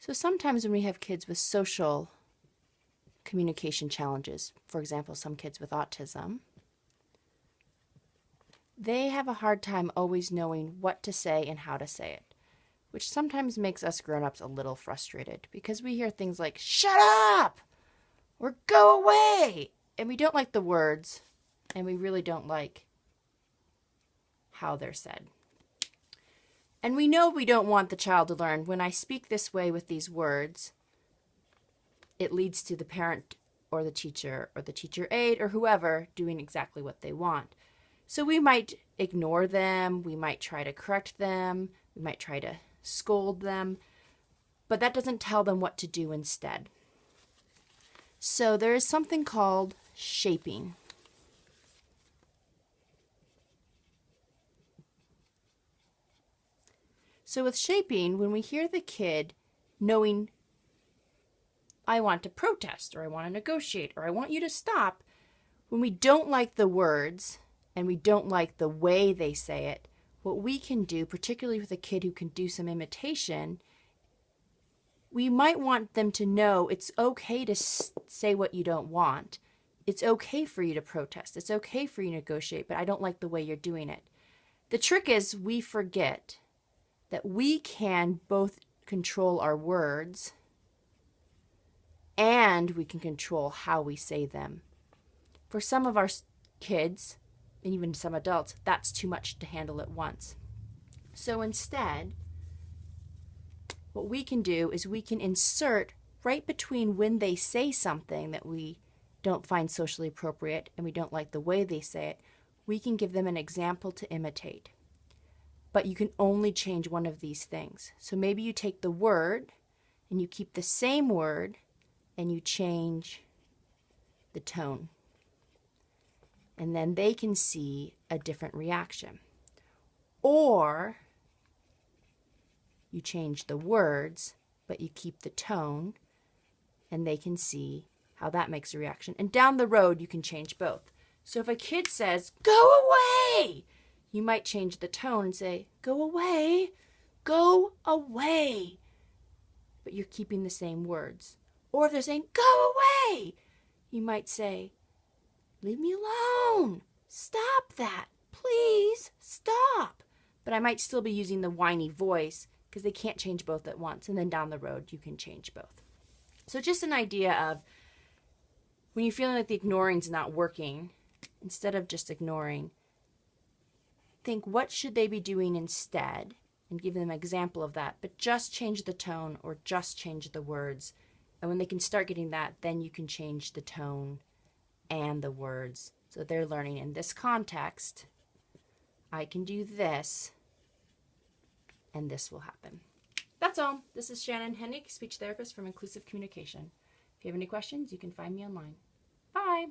So sometimes when we have kids with social communication challenges, for example, some kids with autism, they have a hard time always knowing what to say and how to say it, which sometimes makes us grown-ups a little frustrated because we hear things like, "Shut up!" or "Go away!" And we don't like the words, and we really don't like how they're said. And we know we don't want the child to learn, when I speak this way with these words, it leads to the parent or the teacher aide or whoever doing exactly what they want. So we might ignore them, we might try to correct them, we might try to scold them, but that doesn't tell them what to do instead. So there is something called shaping. So with shaping, when we hear the kid knowing, I want to protest, or I want to negotiate, or I want you to stop, when we don't like the words and we don't like the way they say it, what we can do, particularly with a kid who can do some imitation, we might want them to know it's okay to say what you don't want. It's okay for you to protest. It's okay for you to negotiate, but I don't like the way you're doing it. The trick is we forget that we can both control our words and we can control how we say them. For some of our kids, and even some adults, that's too much to handle at once. So instead, what we can do is we can insert right between when they say something that we don't find socially appropriate and we don't like the way they say it, we can give them an example to imitate. But you can only change one of these things. So maybe you take the word and you keep the same word and you change the tone. And then they can see a different reaction. Or you change the words, but you keep the tone, and they can see how that makes a reaction. And down the road, you can change both. So if a kid says, "Go away," you might change the tone and say, "Go away, go away." But you're keeping the same words. Or if they're saying, "Go away," you might say, "Leave me alone. Stop that. Please stop." But I might still be using the whiny voice because they can't change both at once. And then down the road, you can change both. So just an idea of when you're feeling like the ignoring's not working, instead of just ignoring, think what should they be doing instead and give them an example of that, but just change the tone or just change the words. And when they can start getting that, then you can change the tone and the words. So they're learning in this context, I can do this, and this will happen. That's all. This is Shannon Hennig, speech therapist from Inclusive Communication. If you have any questions, you can find me online. Bye.